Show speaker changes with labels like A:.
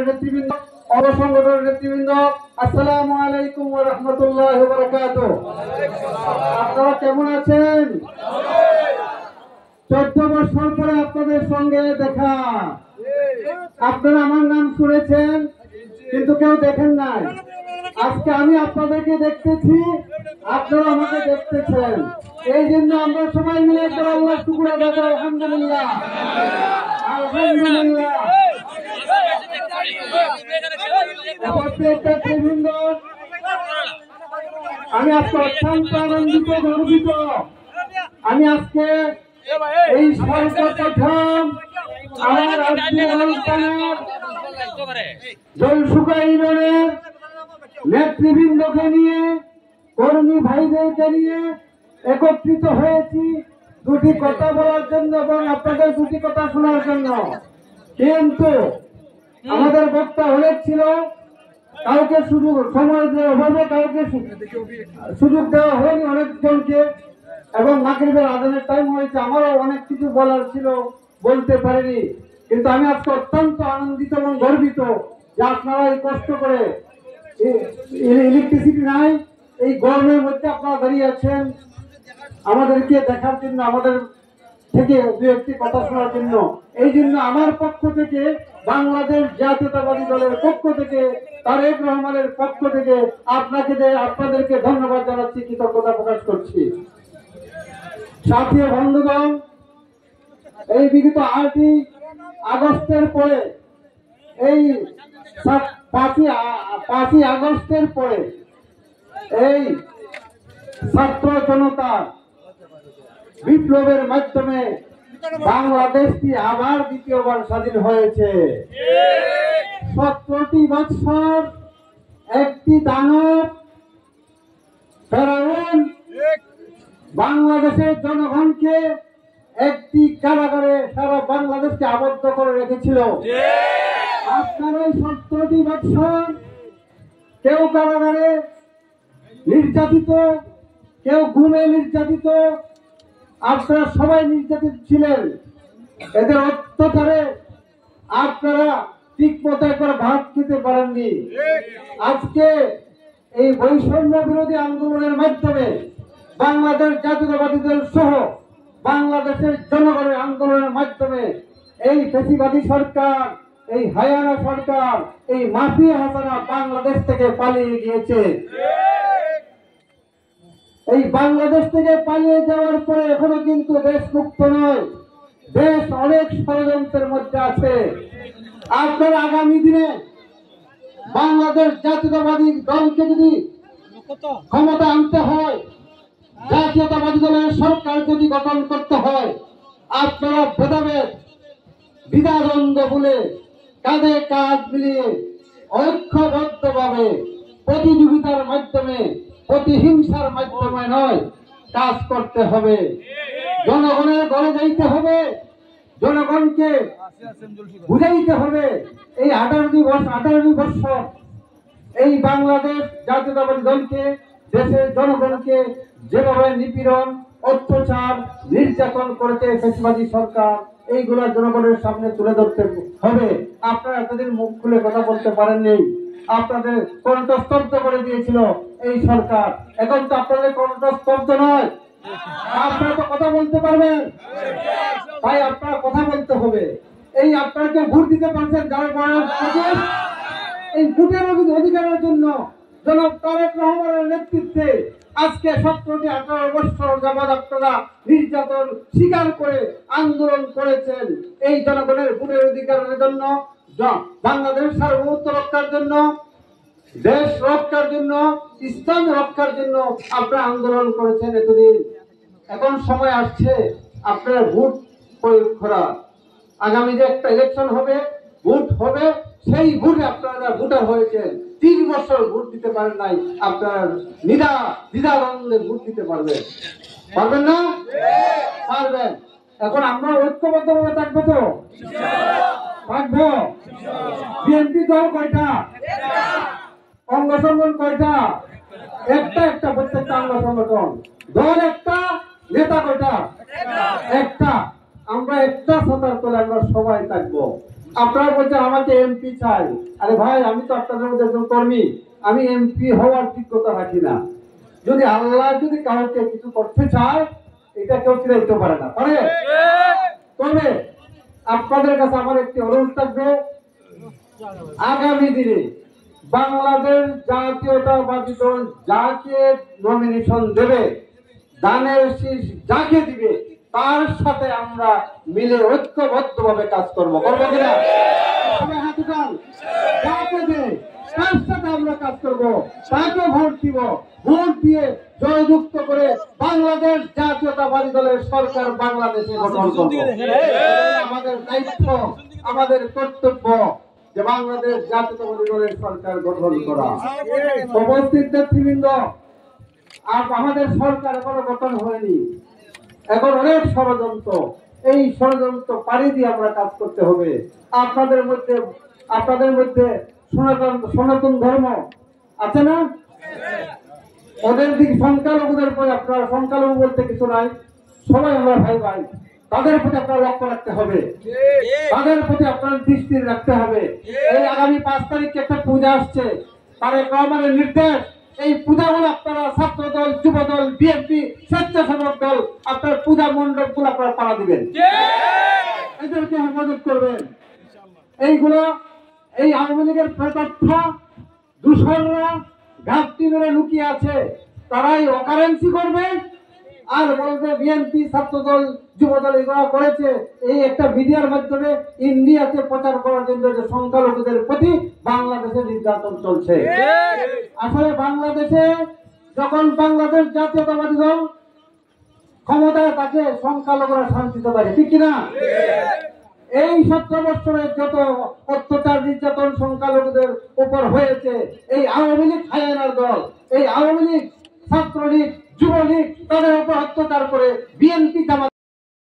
A: নেতৃবৃন্দ, অবসংগঠনের নেতৃবৃন্দ, আসসালামু আলাইকুম ওয়া রাহমাতুল্লাহি ওয়া বারাকাতুহু। আপনারা কেমন আছেন? 14 বছর পরে আপনাদের সঙ্গে দেখা। আপনারা আমার নাম শুনেছেন কিন্তু কেউ দেখেন নাই। আজকে আমি আপনাদেরকে দেখতেছি, আপনারা আমাকে দেখতেছেন। এই জন্য আমরা সবাই মিলে একবার আল্লাহর শুকর আদায় করি, আলহামদুলিল্লাহ আলহামদুলিল্লাহ। আমি আজকে অত্যন্ত আনন্দিত, গর্বিত। আমি আজকে এই সর্বপ্রথম আমার জলসুকা ইউনিয়নের নেতৃবৃন্দকে নিয়ে, কর্মী ভাইদেরকে নিয়ে একত্রিত হয়েছি দুটি কথা বলার জন্য এবং আপনাদের দুটি কথা শোনার জন্য। কিন্তু আমাদের বক্তা অনেক ছিল, কাউকে সময় দেওয়া হবে, কাউকে সুযোগ দেওয়া হয়নি অনেকজনকে, এবং মাগরিবের আজানের টাইম হয়েছে। আমারও অনেক কিছু বলার ছিল, বলতে পারিনি। কিন্তু আমি আজকে অত্যন্ত আনন্দিত এবং গর্বিত যে আপনারা এই কষ্ট করে, ইলেকট্রিসিটি নাই, এই গরমের মধ্যে আপনারা দাঁড়িয়ে আছেন আমাদেরকে দেখার জন্য, আমাদের থেকে দু একটি কথা শোনার জন্য। এই জন্য আমার পক্ষ থেকে, বাংলাদেশ জাতীয়তাবাদী দলের পক্ষ থেকে, তারেক রহমানের পক্ষ থেকে আপনাদেরকে ধন্যবাদ জানাচ্ছি, কৃতজ্ঞতা প্রকাশ করছি। সাথী বন্ধুগণ, এই বিগত 8ই আগস্টের পরে, এই 5ই আগস্টের পরে এই ছাত্র জনতা বিপ্লবের মাধ্যমে বাংলাদেশটি আবার দ্বিতীয়বার স্বাধীন হয়েছে। 17টি বছর একটি দানব ফেরাউন বাংলাদেশের জনগণকে একটি কারাগারে সারা বাংলাদেশকে আবদ্ধ করে রেখেছিল। আপনারা 17টি বছর কেউ কারাগারে নির্যাতিত, কেউ ঘুমে নির্যাতিত, আপনারা সবাই নির্যাতিত ছিলেন। এদের অত্যাচারে আপনারা ঠিক মতো একবার ভাত খেতে পারেননি। আজকে এই বৈষম্য বিরোধী আন্দোলনের মাধ্যমে বাংলাদেশ জাতীয়তাবাদী দল সহ বাংলাদেশের জনগণের আন্দোলনের মাধ্যমে এই ফ্যাসিবাদী সরকার, এই হায়ানা সরকার, এই মাফিয়া হাসানা বাংলাদেশ থেকে পালিয়ে গিয়েছে। এই বাংলাদেশ থেকে পালিয়ে যাওয়ার পরে এখনো কিন্তু দেশ মুক্ত নয়, দেশ অনেক ষড়যন্ত্রের মধ্যে আছে। আপনারা আগামী দিনে বাংলাদেশ জাতীয়তাবাদী দলকে যদি ক্ষমতা আনতে হয়, জাতীয়তাবাদী দলের সরকার যদি গঠন করতে হয়, আপনারা ভেদাভেদ, দ্বিধাদ্বন্দ্ব বলে কাঁধে কাঁধ মিলিয়ে ঐক্যবদ্ধভাবে প্রতিযোগিতার মাধ্যমে, প্রতিহিংসার মাধ্যমে নয়, কাজ করতে হবে। জনগণের ঘরে যাইতে হবে, জনগণকে বুঝাইতে হবে। এই 18 বছর এই বাংলাদেশ জাতীয়তাবাদী দলকে, দেশের জনগণকে যেভাবে নিপীড়ন, অত্যাচার, নির্যাতন করেছে ফ্যাসিবাদী সরকার, এইগুলা জনগণের সামনে তুলে ধরতে হবে। আপনারা এতদিন মুখ খুলে কথা বলতে পারেননি, আপনাদের কণ্ঠস্তব্ধ করে দিয়েছিল এই সরকার। এখন তো আপনাদের কণ্ঠস্তব্ধ নয়, আপনারা তো কথা বলতে পারবেন, তাই আপনারা কথা বলতে হবে। এই আপনাকে ভোট দিতে পারছেন, যার বয়স 25, এই ভোটের অধিকারের জন্য জনাব তারেক রহমানের নেতৃত্বে আজকে 17টি 18 বছর যাবৎ আপনারা নির্যাতন স্বীকার করে আন্দোলন করেছেন। এই জনগণের ভোটের অধিকারের জন্য, বাংলাদেশ সার্বভৌমত্ব রক্ষার জন্য, দেশ রক্ষার জন্য, ইসলাম রক্ষার জন্য আপনারা আন্দোলন করেছেন এতদিন। এখন সময় আসছে আপনারা ভোট প্রয়োগ করা। আগামী যে একটা ইলেকশন হবে, ভোট হবে, সেই ভোটে আপনারা ভোটার হয়েছেন। 3 বছর ভোট দিতে পারেন নাই, আপনারা দ্বিধাদ্বন্দ্বে ভোট দিতে পারবেন না? পারবেন। এখন আমরা ঐক্যবদ্ধভাবে থাকবো তো? থাকবো। বিএনপি দল কয়টা? অঙ্গ সংগঠন কয়টা? একটা প্রত্যেকটা অঙ্গ সংগঠন। দল একটা, নেতা কয়টা? একটা। আমরা একটা সতর্ক করে আমরা সবাই থাকবো। আপনারা বলছেন আমাকে এমপি চাই। আরে ভাই, আমি তো আপনাদের মধ্যে একজন কর্মী, আমি এমপি হওয়ার যোগ্যতা রাখি না। যদি আল্লাহ যদি কাউকে কিছু করতে চায়, এটা কেউ ফিরে দিতে পারে না, পারে? তবে আপনাদের কাছে আমার একটি অনুরোধ থাকবে, আগামী দিনে বাংলাদেশ জাতীয়তাবাদী দল যাকে নমিনেশন দেবে, দানের শীষ যাকে দিবে, তার সাথে আমরা মিলে ঐক্যবদ্ধভাবে কাজ করবো কিনা? সবাই হাত উঠান। যাকে দেয় তার সাথে আমরা কাজ করবো, তাকে ভোট দিব। ভোট দিয়ে জয়যুক্ত করে বাংলাদেশ জাতীয়তাবাদী দলের সরকার বাংলাদেশে গঠন করবো। আমাদের দায়িত্ব, আমাদের কর্তব্য যে বাংলাদেশ জাতীয়তাবাদী দলের সরকার গঠন করা। উপস্থিত নেতৃবৃন্দ, আর আমাদের সরকার এখনো গঠন হয়নি, এখন অনেক ষড়যন্ত্র। এই ষড়যন্ত্র পাড়ি দিয়ে আমরা কাজ করতে হবে। আপনাদের মধ্যে সনাতন ধর্ম আছে না? ওদের দিক সংখ্যালঘুদের পরে আপনারা সংখ্যালঘু বলতে কিছু নাই, সবাই আমরা ভাই ভাই। তাদের প্রতি আপনার লক্ষ্য রাখতে হবে, তাদের প্রতি আপনার দৃষ্টি রাখতে হবে। এই আগামী 5 তারিখে একটা পূজা আসছে, তারেক রহমানের নির্দেশ, এই পূজাগুলো আপনারা ছাত্র দল, যুব দল, বিএনপি, স্বেচ্ছাসেবক দল, আপনার পূজা মণ্ডপ গুলো আপনারা পাড়া দিবেন, এদেরকে হেফাজত করবেন। এইগুলো এই আওয়ামী লীগের প্রেতাত্মা দূষণরা ঘাটতি মেরে লুকিয়ে আছে, তারাই অকারেন্সি করবে আর বলবে বিএনপি, ছাত্রদল, যুবদল এগুলো করেছে। এই একটা মিডিয়ার মাধ্যমে ইন্ডিয়াতে প্রচার করার জন্য যে সংখ্যালঘুদের প্রতি বাংলাদেশে নির্যাতন চলছে। আসলে বাংলাদেশে যখন বাংলাদেশ জাতীয়তাবাদী দল ক্ষমতায় থাকে, সংখ্যালঘুরা শান্তিতে থাকে, ঠিক কিনা? এই 17 বছরের যত অত্যাচার নির্যাতন সংখ্যালঘুদের উপর হয়েছে, এই আওয়ামী লীগ হায়ানার দল, এই আওয়ামী লীগ, ছাত্রলীগ, যুবলীগ তাদের উপর অত্যাচার করে বিএনপি জামাত